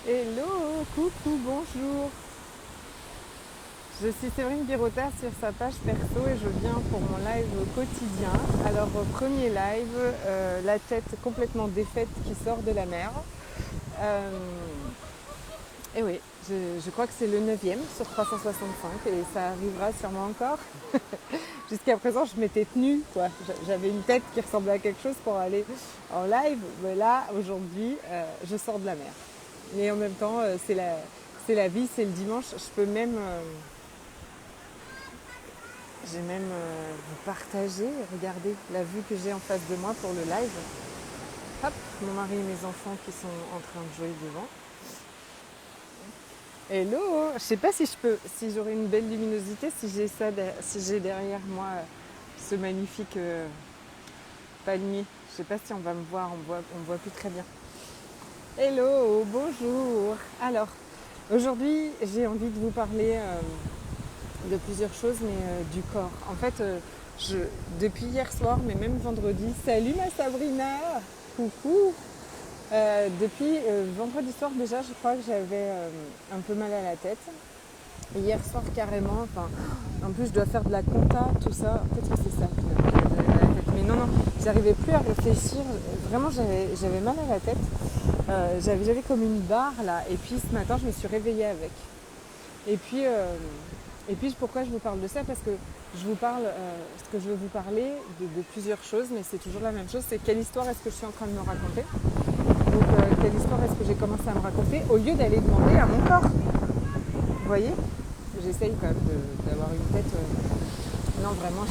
Hello, coucou, bonjour. Je suis Séverine Birotard sur sa page perso et je viens pour mon live quotidien. Alors, premier live, la tête complètement défaite qui sort de la mer. Euh, et oui, je crois que c'est le 9e sur 365 et ça arrivera sûrement encore. Jusqu'à présent, je m'étais tenue, quoi. J'avais une tête qui ressemblait à quelque chose pour aller en live. Mais là, aujourd'hui, je sors de la mer. Mais en même temps, c'est la vie, c'est le dimanche. J'ai même vous partager, regardez la vue que j'ai en face de moi pour le live. Hop, mon mari et mes enfants qui sont en train de jouer devant. Hello, je sais pas si j'aurai une belle luminosité, si j'ai derrière moi ce magnifique palmier. Je sais pas si on va me voir, on voit plus très bien. Hello, bonjour. Alors, aujourd'hui, j'ai envie de vous parler de plusieurs choses, mais du corps. En fait, depuis hier soir, mais même vendredi, salut ma Sabrina, coucou. Depuis vendredi soir déjà, je crois que j'avais un peu mal à la tête. Et hier soir carrément, en plus je dois faire de la compta, tout ça, peut-être que c'est ça qui m'a mal à la tête. Mais non, j'arrivais plus à réfléchir, vraiment j'avais mal à la tête. J'avais comme une barre là, et puis ce matin je me suis réveillée avec. Et puis pourquoi je vous parle de ça? Parce que ce que je veux vous parler de plusieurs choses, mais c'est toujours la même chose, c'est quelle histoire est-ce que je suis en train de me raconter. Donc quelle histoire est-ce que j'ai commencé à me raconter au lieu d'aller demander à mon corps. Vous voyez, j'essaye quand même d'avoir une tête... Non, vraiment,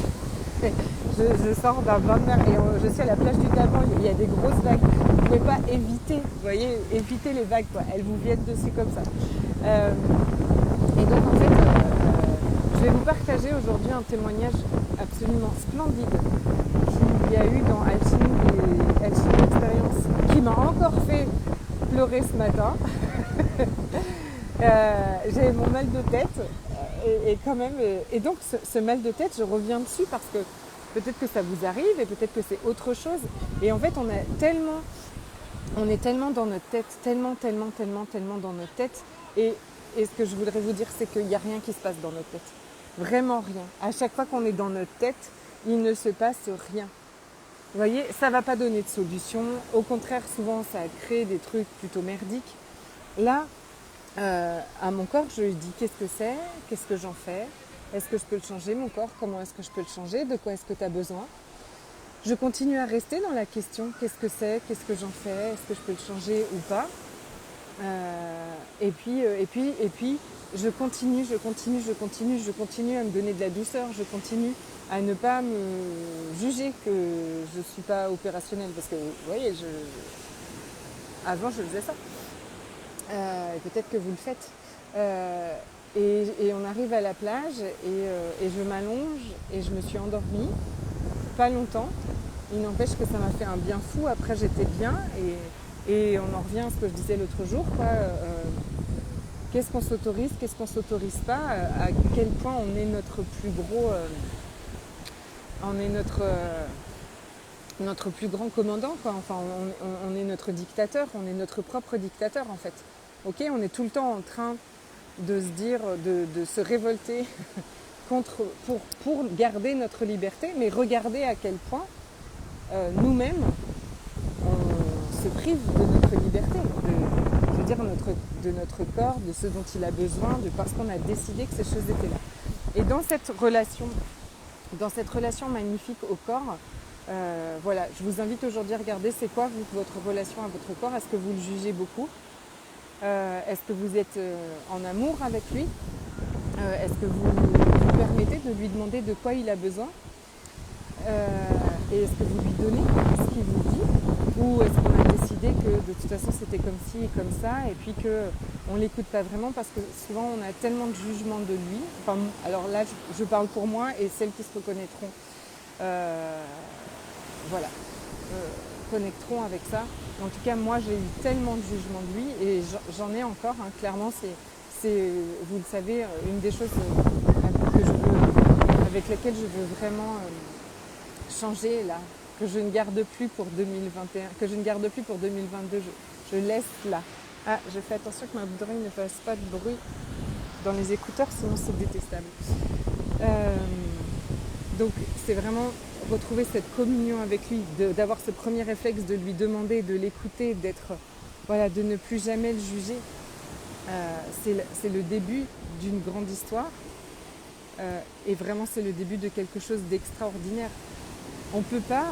je sors d'un bain de mer et je suis à la plage du Gabon, il y a des grosses vagues. Vous ne pouvez pas éviter, vous voyez, éviter les vagues, quoi. Elles vous viennent dessus comme ça. Et donc, en fait, je vais vous partager aujourd'hui un témoignage absolument splendide qu'il y a eu dans Alchimie Experience, qui m'a encore fait pleurer ce matin. J'ai mon mal de tête et donc ce mal de tête, je reviens dessus parce que peut-être que ça vous arrive et peut-être que c'est autre chose. Et en fait, on est tellement dans notre tête, tellement dans notre tête. Et ce que je voudrais vous dire, c'est qu'il n'y a rien qui se passe dans notre tête. Vraiment rien. À chaque fois qu'on est dans notre tête, il ne se passe rien. Vous voyez, ça ne va pas donner de solution. Au contraire, souvent, ça crée des trucs plutôt merdiques. Là, à mon corps, je lui dis qu'est-ce que c'est, qu'est-ce que j'en fais, est-ce que je peux le changer mon corps, comment est-ce que je peux le changer, de quoi est-ce que tu as besoin. Je continue à rester dans la question qu'est-ce que c'est, qu'est-ce que j'en fais, est-ce que je peux le changer ou pas. Et puis je continue à me donner de la douceur, je continue à ne pas me juger que je ne suis pas opérationnelle parce que vous voyez, avant je faisais ça. Peut-être que vous le faites. Et on arrive à la plage et je m'allonge et je me suis endormie. Pas longtemps. Il n'empêche que ça m'a fait un bien fou. Après, j'étais bien et on en revient à ce que je disais l'autre jour. Qu'est-ce qu'on s'autorise, qu'est-ce qu'on ne s'autorise pas, à quel point on est notre plus gros... on est notre plus grand commandant, quoi. Enfin, on est notre dictateur, on est notre propre dictateur en fait. Ok, on est tout le temps en train de se dire, de se révolter pour garder notre liberté, mais regardez à quel point nous-mêmes on se prive de notre liberté, de notre corps, de ce dont il a besoin, parce qu'on a décidé que ces choses étaient là. Et dans cette relation magnifique au corps, voilà, je vous invite aujourd'hui à regarder c'est quoi votre relation à votre corps. Est-ce que vous le jugez beaucoup? Est-ce que vous êtes en amour avec lui? Est-ce que vous permettez de lui demander de quoi il a besoin? Et est-ce que vous lui donnez ce qu'il vous dit? Ou est-ce qu'on a décidé que de toute façon c'était comme ci et comme ça et puis qu'on ne l'écoute pas vraiment parce que souvent on a tellement de jugement de lui. Enfin, alors là je parle pour moi et celles qui se reconnaîtront connecteront avec ça. En tout cas, moi, j'ai eu tellement de jugement de lui et j'en ai encore. Clairement, c'est, vous le savez, une des choses avec laquelle je veux vraiment changer là, que je ne garde plus pour 2021, que je ne garde plus pour 2022. Je laisse là. Ah, je fais attention que ma bouderie ne fasse pas de bruit dans les écouteurs, sinon c'est détestable. Euh, donc c'est vraiment retrouver cette communion avec lui, d'avoir ce premier réflexe de lui demander, de l'écouter, voilà, de ne plus jamais le juger. C'est le début d'une grande histoire et vraiment c'est le début de quelque chose d'extraordinaire. On ne peut pas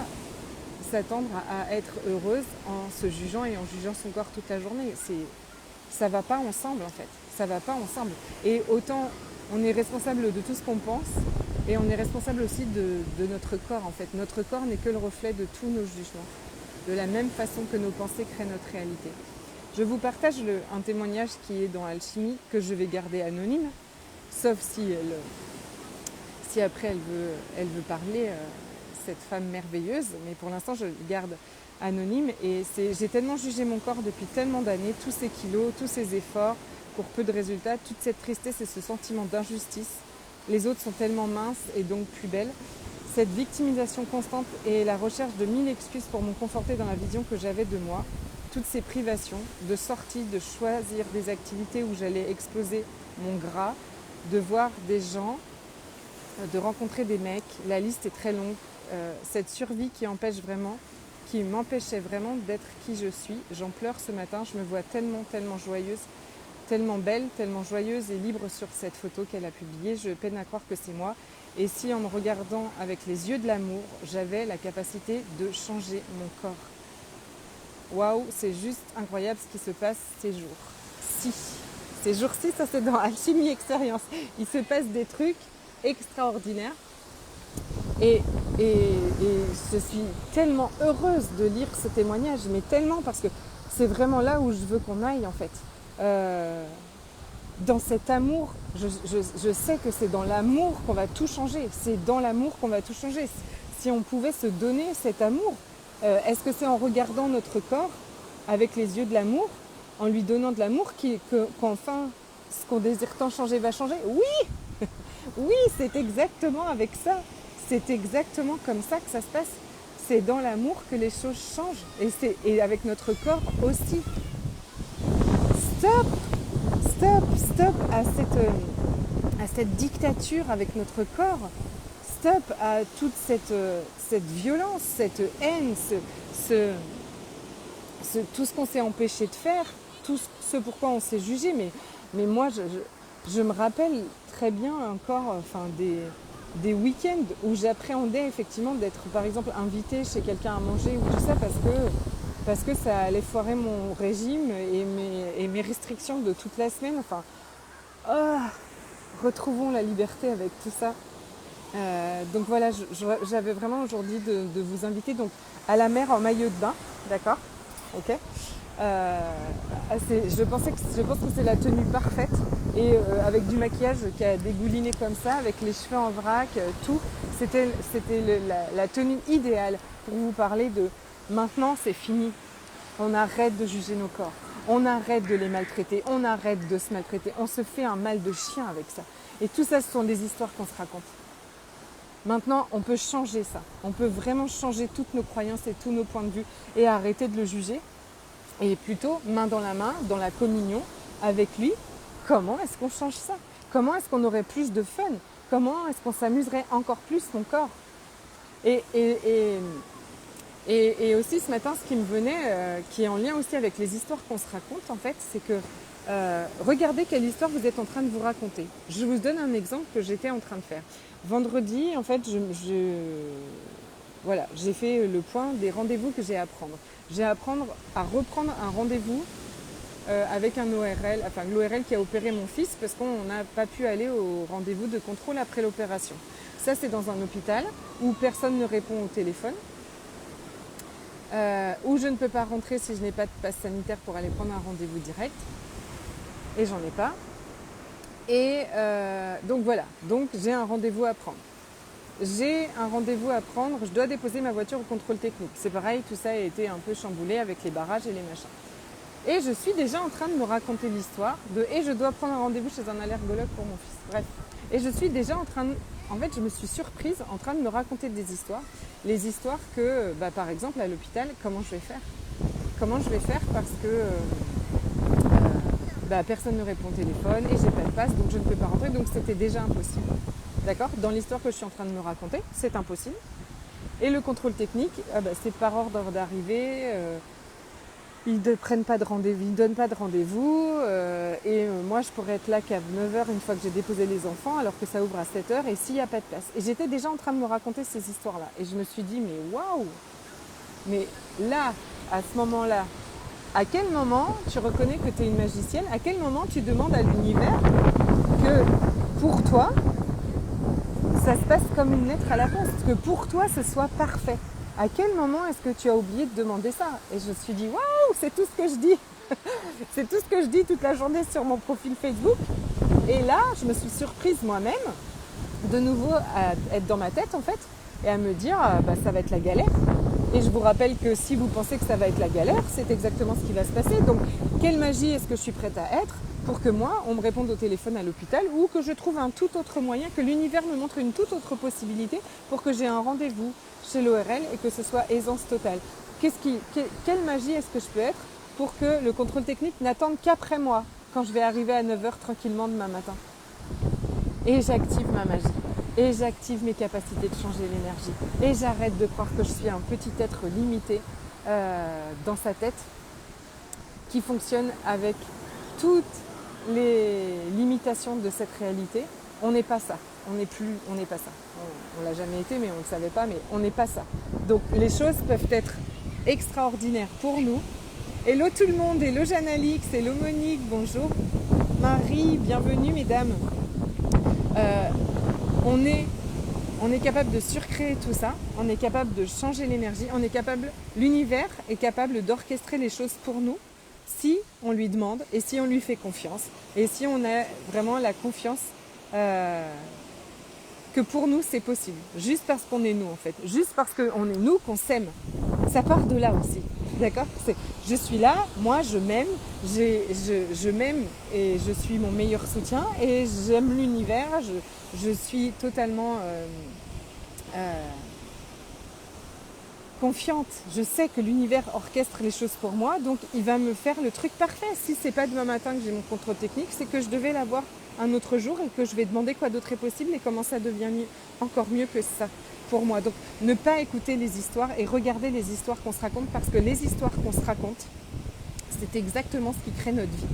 s'attendre à être heureuse en se jugeant et en jugeant son corps toute la journée. Ça ne va pas ensemble en fait. Ça va pas ensemble. Et autant on est responsable de tout ce qu'on pense et on est responsable aussi de notre corps en fait. Notre corps n'est que le reflet de tous nos jugements. De la même façon que nos pensées créent notre réalité. Je vous partage un témoignage qui est dans Alchimie que je vais garder anonyme, sauf si après elle veut parler, cette femme merveilleuse, mais pour l'instant je le garde anonyme et j'ai tellement jugé mon corps depuis tellement d'années, tous ces kilos, tous ces efforts, pour peu de résultats, toute cette tristesse et ce sentiment d'injustice. Les autres sont tellement minces et donc plus belles. Cette victimisation constante et la recherche de 1000 excuses pour me conforter dans la vision que j'avais de moi, toutes ces privations, de sortie, de choisir des activités où j'allais exploser mon gras, de voir des gens, de rencontrer des mecs, la liste est très longue. Cette survie qui m'empêchait vraiment d'être qui je suis. J'en pleure ce matin, je me vois tellement, tellement joyeuse, tellement belle, tellement joyeuse et libre sur cette photo qu'elle a publiée. Je peine à croire que c'est moi. Et si en me regardant avec les yeux de l'amour, j'avais la capacité de changer mon corps. Waouh, c'est juste incroyable ce qui se passe ces jours-ci. Ces jours-ci, ça c'est dans Alchimie Expérience. Il se passe des trucs extraordinaires. Et je suis tellement heureuse de lire ce témoignage, mais tellement parce que c'est vraiment là où je veux qu'on aille en fait. Dans cet amour, je sais que c'est dans l'amour qu'on va tout changer. C'est dans l'amour qu'on va tout changer. Si on pouvait se donner cet amour, est-ce que c'est en regardant notre corps avec les yeux de l'amour, en lui donnant de l'amour, qu'enfin ce qu'on désire tant changer va changer? Oui, oui, c'est exactement avec ça. C'est exactement comme ça que ça se passe. C'est dans l'amour que les choses changent. Et avec notre corps aussi. Stop, stop, stop à cette dictature avec notre corps. Stop à toute cette violence, cette haine, tout ce qu'on s'est empêché de faire, tout ce pourquoi on s'est jugé. Mais moi, je me rappelle très bien encore des week-ends où j'appréhendais effectivement d'être par exemple invitée chez quelqu'un à manger ou tout ça parce que ça allait foirer mon régime et mes restrictions de toute la semaine. Enfin, retrouvons la liberté avec tout ça. Donc voilà, j'avais vraiment aujourd'hui de vous inviter donc, à la mer en maillot de bain, d'accord? Ok. Je pense que c'est la tenue parfaite et avec du maquillage qui a dégouliné comme ça, avec les cheveux en vrac, tout. C'était la tenue idéale pour vous parler de maintenant c'est fini. On arrête de juger nos corps, on arrête de les maltraiter, on arrête de se maltraiter, on se fait un mal de chien avec ça. Et tout ça, ce sont des histoires qu'on se raconte. Maintenant, on peut changer ça. On peut vraiment changer toutes nos croyances et tous nos points de vue et arrêter de le juger. Et plutôt, main dans la main, dans la communion avec lui, comment est-ce qu'on change ça? Comment est-ce qu'on aurait plus de fun? Comment est-ce qu'on s'amuserait encore plus son corps? Et aussi ce matin, ce qui me venait, qui est en lien aussi avec les histoires qu'on se raconte en fait, c'est que regardez quelle histoire vous êtes en train de vous raconter. Je vous donne un exemple que j'étais en train de faire. Vendredi, en fait, j'ai fait le point des rendez-vous que j'ai à prendre. J'ai à reprendre un rendez-vous avec un ORL, enfin l'ORL qui a opéré mon fils parce qu'on n'a pas pu aller au rendez-vous de contrôle après l'opération. Ça, c'est dans un hôpital où personne ne répond au téléphone, où je ne peux pas rentrer si je n'ai pas de passe sanitaire pour aller prendre un rendez-vous direct. Et j'en ai pas. Et donc voilà, donc j'ai un rendez-vous à prendre. Je dois déposer ma voiture au contrôle technique. C'est pareil, tout ça a été un peu chamboulé avec les barrages et les machins. Et je suis déjà en train de me raconter l'histoire et je dois prendre un rendez-vous chez un allergologue pour mon fils. Bref. Et je suis déjà en fait, je me suis surprise en train de me raconter des histoires. Les histoires que, par exemple, à l'hôpital, comment je vais faire parce que personne ne répond au téléphone et j'ai pas de passe, donc je ne peux pas rentrer, donc c'était déjà impossible. D'accord ? Dans l'histoire que je suis en train de me raconter, c'est impossible. Et le contrôle technique, c'est par ordre d'arrivée, ils ne prennent pas de rendez-vous, ils ne donnent pas de rendez-vous, moi je pourrais être là qu'à 9h une fois que j'ai déposé les enfants, alors que ça ouvre à 7h, et s'il n'y a pas de place. Et j'étais déjà en train de me raconter ces histoires-là, et je me suis dit, mais waouh ! Mais là, à ce moment-là, à quel moment tu reconnais que tu es une magicienne ? À quel moment tu demandes à l'univers que pour toi, ça se passe comme une lettre à la poste, que pour toi ce soit parfait ? À quel moment est-ce que tu as oublié de demander ça ? Et je me suis dit, waouh, c'est tout ce que je dis. C'est tout ce que je dis toute la journée sur mon profil Facebook. Et là, je me suis surprise moi-même, de nouveau à être dans ma tête en fait, et à me dire, ça va être la galère. Et je vous rappelle que si vous pensez que ça va être la galère, c'est exactement ce qui va se passer. Donc, quelle magie est-ce que je suis prête à être pour que moi, on me réponde au téléphone à l'hôpital, ou que je trouve un tout autre moyen, que l'univers me montre une toute autre possibilité pour que j'ai un rendez-vous chez l'ORL et que ce soit aisance totale. Quelle magie est-ce que je peux être pour que le contrôle technique n'attende qu'après moi, quand je vais arriver à 9h tranquillement demain matin ? Et j'active ma magie. Et j'active mes capacités de changer l'énergie. Et j'arrête de croire que je suis un petit être limité dans sa tête qui fonctionne avec toutes les limitations de cette réalité. On n'est pas ça. On n'est pas ça. On l'a jamais été, mais on ne le savait pas, mais on n'est pas ça. Donc les choses peuvent être extraordinaires pour nous. Hello tout le monde, hello Jeanne-Alix, hello Monique, bonjour. Marie, bienvenue mesdames. On est capable de surcréer tout ça, on est capable de changer l'énergie, l'univers est capable d'orchestrer les choses pour nous si on lui demande et si on lui fait confiance et si on a vraiment la confiance que pour nous c'est possible, juste parce qu'on est nous en fait, juste parce qu'on est nous qu'on s'aime. Ça part de là aussi, d'accord ? Je suis là, moi je m'aime, je m'aime et je suis mon meilleur soutien et j'aime l'univers, je suis totalement confiante. Je sais que l'univers orchestre les choses pour moi, donc il va me faire le truc parfait. Si c'est pas demain matin que j'ai mon contrôle technique, c'est que je devais l'avoir un autre jour et que je vais demander quoi d'autre est possible et comment ça devient encore mieux que ça pour moi. Donc ne pas écouter les histoires et regarder les histoires qu'on se raconte, parce que les histoires qu'on se raconte, c'est exactement ce qui crée notre vie.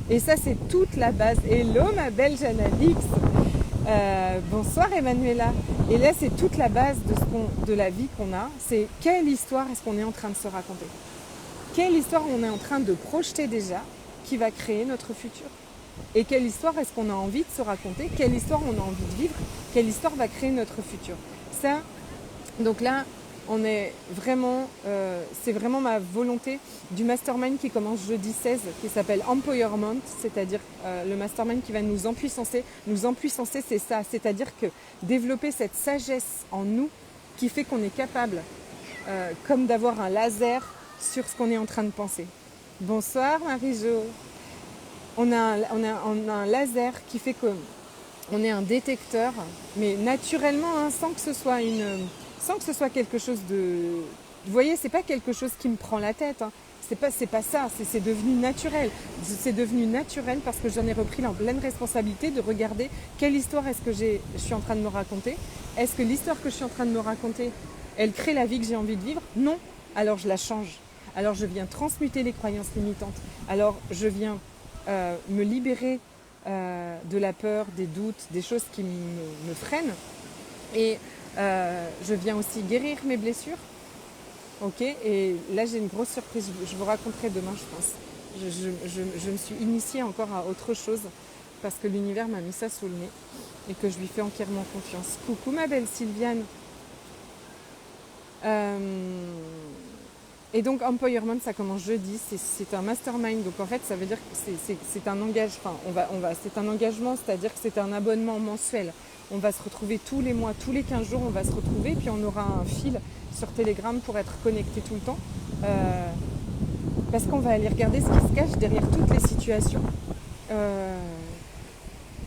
Et ça, c'est toute la base. Hello ma belle Jeanne-Alix. Bonsoir Emmanuela. Et là, c'est toute la base de la vie qu'on a. C'est quelle histoire est-ce qu'on est en train de se raconter ? Quelle histoire on est en train de projeter déjà qui va créer notre futur ? Et quelle histoire est-ce qu'on a envie de se raconter ? Quelle histoire on a envie de vivre ? Quelle histoire va créer notre futur ? Ça, donc là, on est vraiment, c'est vraiment ma volonté du mastermind qui commence jeudi 16, qui s'appelle Empowerment, c'est-à-dire le mastermind qui va nous empuissancer. Nous empuissancer, c'est ça, c'est-à-dire que développer cette sagesse en nous qui fait qu'on est capable, comme d'avoir un laser sur ce qu'on est en train de penser. Bonsoir Marie-Jo. On a un laser qui fait qu'on est un détecteur, mais naturellement, hein, sans que ce soit quelque chose de... Vous voyez, c'est pas quelque chose qui me prend la tête. Hein. C'est pas ça, c'est devenu naturel. C'est devenu naturel parce que j'en ai repris la pleine responsabilité de regarder quelle histoire est-ce que je suis en train de me raconter. Est-ce que l'histoire que je suis en train de me raconter, elle crée la vie que j'ai envie de vivre ? Non. Alors je la change. Alors je viens transmuter les croyances limitantes. Alors je viens me libérer de la peur, des doutes, des choses qui me freinent. Et je viens aussi guérir mes blessures. Ok, et là j'ai une grosse surprise, je vous raconterai demain je pense. Je me suis initiée encore à autre chose parce que l'univers m'a mis ça sous le nez et que je lui fais entièrement confiance. Coucou ma belle Sylviane. Et donc Empowerment, ça commence jeudi, c'est un mastermind, donc en fait ça veut dire que c'est un engagement, c'est un engagement, c'est-à-dire que c'est un abonnement mensuel. On va se retrouver tous les mois, tous les 15 jours, on va se retrouver, puis on aura un fil sur Telegram pour être connecté tout le temps. Parce qu'on va aller regarder ce qui se cache derrière toutes les situations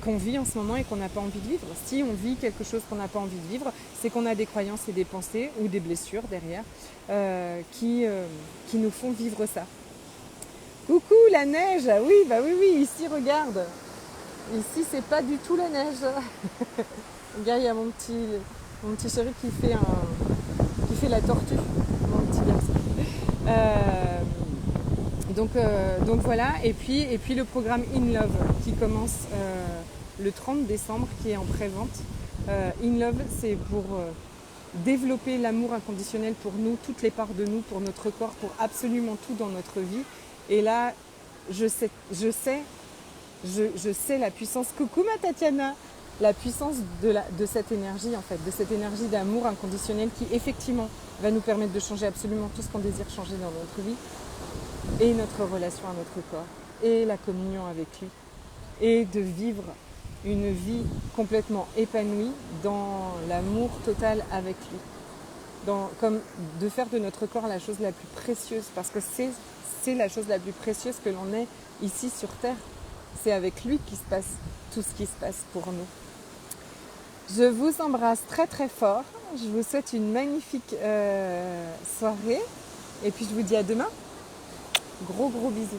qu'on vit en ce moment et qu'on n'a pas envie de vivre. Si on vit quelque chose qu'on n'a pas envie de vivre, c'est qu'on a des croyances et des pensées ou des blessures derrière qui nous font vivre ça. Coucou la neige. Ah oui, bah oui, oui, ici regarde. Ici c'est pas du tout la neige. Regarde, il y a mon petit chéri qui fait la tortue, mon petit garçon. Donc voilà, et puis le programme In Love qui commence le 30 décembre, qui est en pré-vente. In Love, c'est pour développer l'amour inconditionnel pour nous, toutes les parts de nous, pour notre corps, pour absolument tout dans notre vie. Et là, je sais la puissance. Coucou ma Tatiana, la puissance de cette énergie en fait, de cette énergie d'amour inconditionnel qui effectivement va nous permettre de changer absolument tout ce qu'on désire changer dans notre vie et notre relation à notre corps et la communion avec lui et de vivre une vie complètement épanouie dans l'amour total avec lui. Comme de faire de notre corps la chose la plus précieuse parce que c'est la chose la plus précieuse que l'on ait ici sur Terre. C'est avec lui qu'il se passe tout ce qui se passe pour nous. Je vous embrasse très très fort. Je vous souhaite une magnifique soirée. Et puis je vous dis à demain. Gros bisous.